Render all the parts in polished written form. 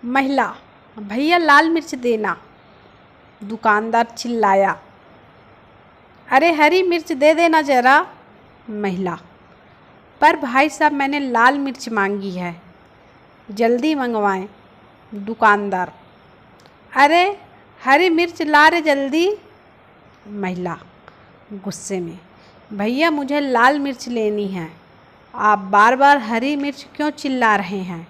महिला, भैया लाल मिर्च देना। दुकानदार चिल्लाया। अरे हरी मिर्च दे देना ज़रा। महिला, पर भाई साहब मैंने लाल मिर्च मांगी है, जल्दी मंगवाएं। दुकानदार, अरे हरी मिर्च ला रे जल्दी। महिला गुस्से में, भैया मुझे लाल मिर्च लेनी है, आप बार बार हरी मिर्च क्यों चिल्ला रहे हैं।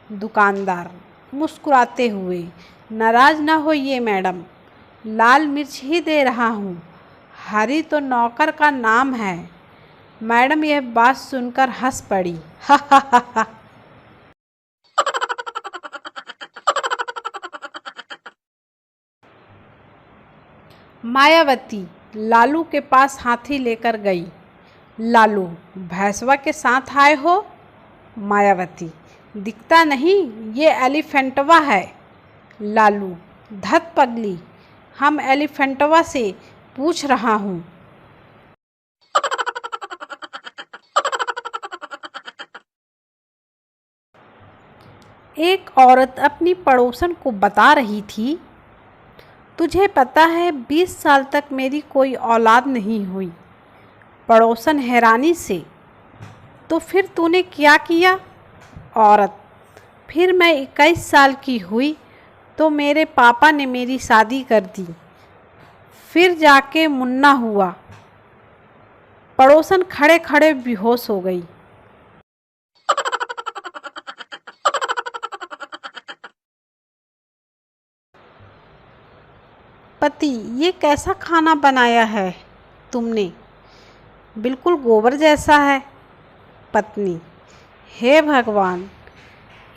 दुकानदार मुस्कुराते हुए, नाराज़ ना होइए मैडम, लाल मिर्च ही दे रहा हूँ, हरी तो नौकर का नाम है। मैडम यह बात सुनकर हंस पड़ी। हा हा हा हा। मायावती लालू के पास हाथी लेकर गई। लालू, भैंसवा के साथ आए हो। मायावती, दिखता नहीं ये एलिफेंटवा है। लालू, धत पगली, हम एलिफेंटवा से पूछ रहा हूँ। एक औरत अपनी पड़ोसन को बता रही थी, तुझे पता है 20 साल तक मेरी कोई औलाद नहीं हुई। पड़ोसन हैरानी से, तो फिर तूने क्या किया। औरत, फिर मैं 21 साल की हुई तो मेरे पापा ने मेरी शादी कर दी, फिर जाके मुन्ना हुआ। पड़ोसन खड़े खड़े बेहोश हो गई। पति, ये कैसा खाना बनाया है तुमने, बिल्कुल गोबर जैसा है। पत्नी, हे भगवान,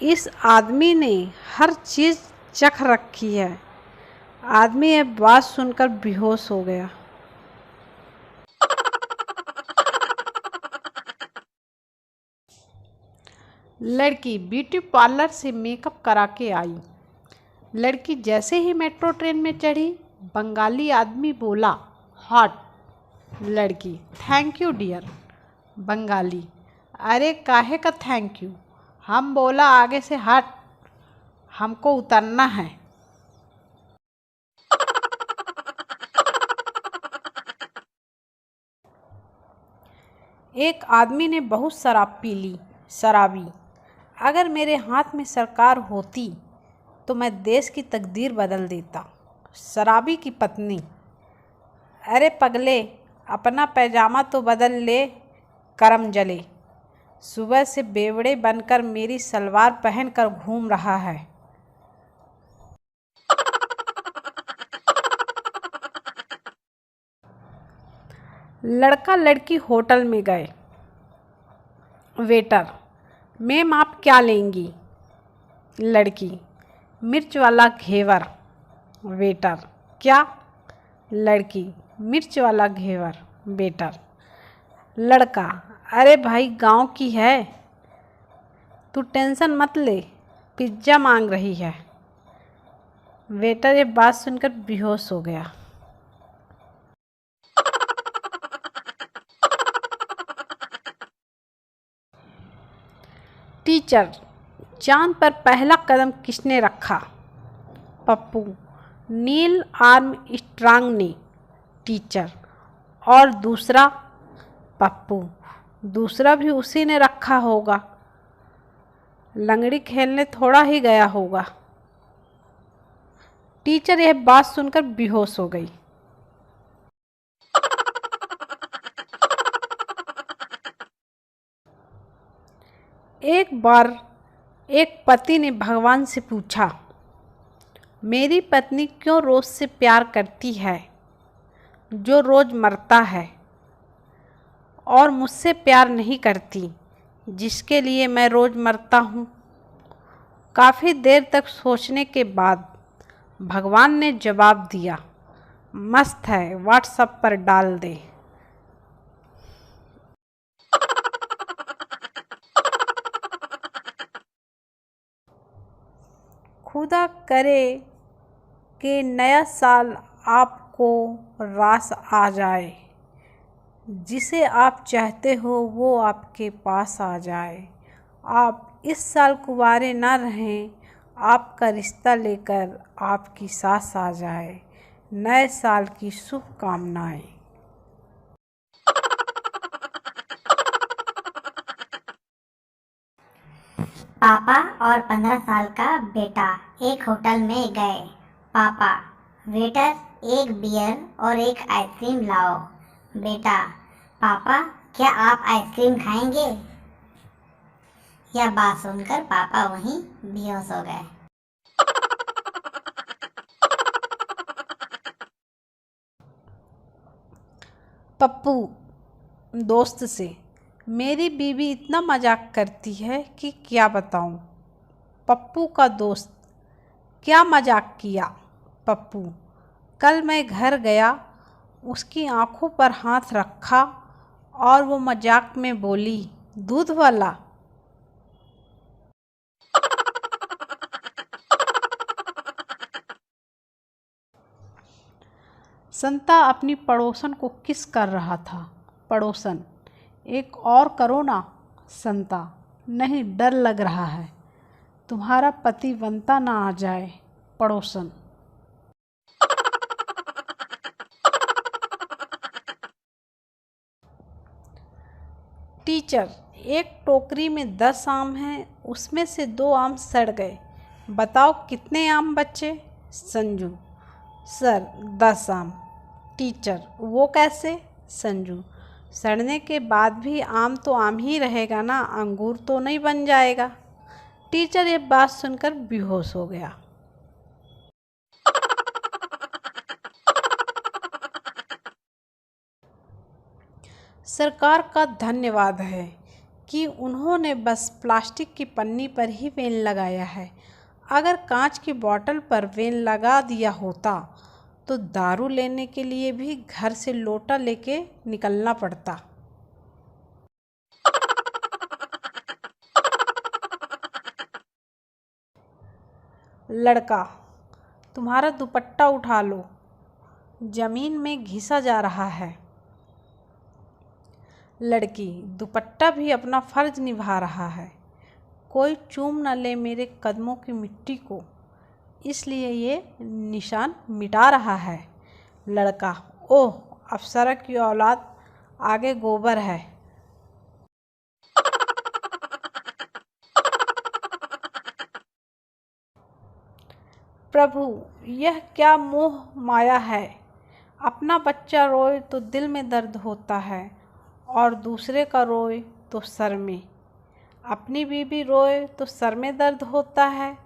इस आदमी ने हर चीज़ चख रखी है। आदमी यह बात सुनकर बेहोश हो गया। लड़की ब्यूटी पार्लर से मेकअप करा के आई। लड़की जैसे ही मेट्रो ट्रेन में चढ़ी, बंगाली आदमी बोला, हॉट। लड़की, थैंक यू डियर। बंगाली, अरे काहे का थैंक यू, हम बोला आगे से हट, हमको उतरना है। एक आदमी ने बहुत शराब पी ली। शराबी, अगर मेरे हाथ में सरकार होती तो मैं देश की तकदीर बदल देता। शराबी की पत्नी, अरे पगले, अपना पैजामा तो बदल ले, करम जले। सुबह से बेवड़े बनकर मेरी सलवार पहनकर घूम रहा है। लड़का लड़की होटल में गए। वेटर, मैम आप क्या लेंगी। लड़की, मिर्च वाला घेवर। वेटर, क्या। लड़की, मिर्च वाला घेवर। वेटर, लड़का, अरे भाई गांव की है, तू टेंशन मत ले, पिज्ज़ा मांग रही है। वेटर ये बात सुनकर बेहोश हो गया। टीचर, चांद पर पहला कदम किसने रखा। पप्पू, नील आर्मस्ट्रांग ने। टीचर, और दूसरा। पप्पू, दूसरा भी उसी ने रखा होगा, लंगड़ी खेलने थोड़ा ही गया होगा। टीचर यह बात सुनकर बेहोश हो गई। एक बार एक पति ने भगवान से पूछा, मेरी पत्नी क्यों रोज़ से प्यार करती है जो रोज़ मरता है, और मुझसे प्यार नहीं करती जिसके लिए मैं रोज़ मरता हूँ। काफ़ी देर तक सोचने के बाद भगवान ने जवाब दिया, मस्त है, व्हाट्सएप पर डाल दे। खुदा करे कि नया साल आपको रास आ जाए, जिसे आप चाहते हो वो आपके पास आ जाए। आप इस साल कुंवारे ना रहें, आपका रिश्ता लेकर आपकी सास आ जाए। नए साल की शुभकामनाएं। पापा और 15 साल का बेटा एक होटल में गए। पापा, वेटर, एक बियर और एक आइसक्रीम लाओ। बेटा, पापा क्या आप आइसक्रीम खाएंगे? यह बात सुनकर पापा वहीं बेहोश हो गए। पप्पू दोस्त से, मेरी बीवी इतना मजाक करती है कि क्या बताऊं। पप्पू का दोस्त, क्या मजाक किया? पप्पू, कल मैं घर गया, उसकी आंखों पर हाथ रखा और वो मजाक में बोली, दूध वाला। संता अपनी पड़ोसन को किस कर रहा था। पड़ोसन, एक और करो ना। संता, नहीं, डर लग रहा है, तुम्हारा पति बनता ना आ जाए। पड़ोसन, टीचर, एक टोकरी में 10 आम हैं, उसमें से 2 आम सड़ गए, बताओ कितने आम बचे? संजू, सर 10 आम। टीचर, वो कैसे? संजू, सड़ने के बाद भी आम तो आम ही रहेगा ना, अंगूर तो नहीं बन जाएगा। टीचर ये बात सुनकर बेहोश हो गया। सरकार का धन्यवाद है कि उन्होंने बस प्लास्टिक की पन्नी पर ही वेन लगाया है। अगर कांच की बोतल पर वेन लगा दिया होता तो दारू लेने के लिए भी घर से लोटा लेके निकलना पड़ता। लड़का, तुम्हारा दुपट्टा उठा लो, जमीन में घिसा जा रहा है। लड़की, दुपट्टा भी अपना फर्ज निभा रहा है, कोई चूम न ले मेरे कदमों की मिट्टी को, इसलिए ये निशान मिटा रहा है। लड़का, ओह अप्सरा की औलाद, आगे गोबर है। प्रभु, यह क्या मोह माया है। अपना बच्चा रोए तो दिल में दर्द होता है और दूसरे का रोए तो सर में। अपनी बीवी रोए तो सर में दर्द होता है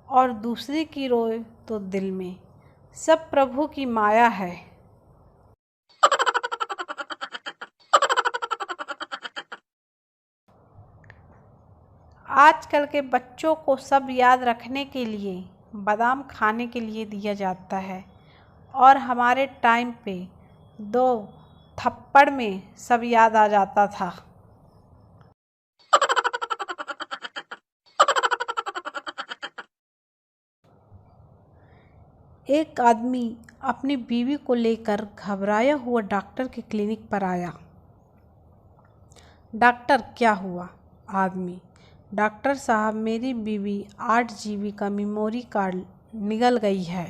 और दूसरी की रोए तो दिल में। सब प्रभु की माया है। आजकल के बच्चों को सब याद रखने के लिए बादाम खाने के लिए दिया जाता है और हमारे टाइम पे 2 थप्पड़ में सब याद आ जाता था। एक आदमी अपनी बीवी को लेकर घबराया हुआ डॉक्टर के क्लिनिक पर आया। डॉक्टर, क्या हुआ? आदमी, डॉक्टर साहब, मेरी बीवी 8 GB का मेमोरी कार्ड निगल गई है,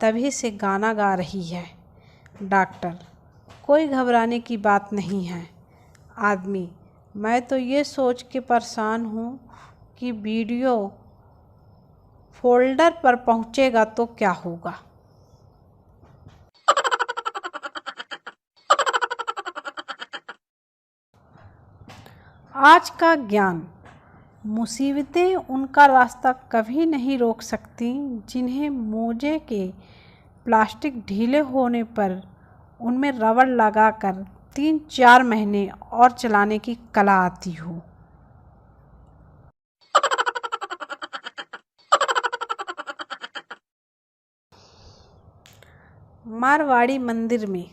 तभी से गाना गा रही है। डॉक्टर, कोई घबराने की बात नहीं है। आदमी, मैं तो ये सोच के परेशान हूँ कि वीडियो फोल्डर पर पहुँचेगा तो क्या होगा। आज का ज्ञान, मुसीबतें उनका रास्ता कभी नहीं रोक सकती जिन्हें मोजे के प्लास्टिक ढीले होने पर उनमें रबड़ लगाकर 3-4 महीने और चलाने की कला आती हो। मारवाड़ी मंदिर में,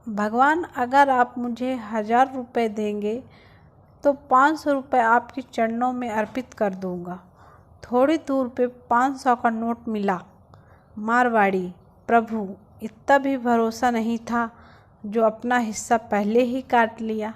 भगवान, अगर आप मुझे 1000 रुपये देंगे तो 500 रुपये आपके चरणों में अर्पित कर दूंगा। थोड़ी दूर पे 500 का नोट मिला। मारवाड़ी, प्रभु, इतना भी भरोसा नहीं था जो अपना हिस्सा पहले ही काट लिया।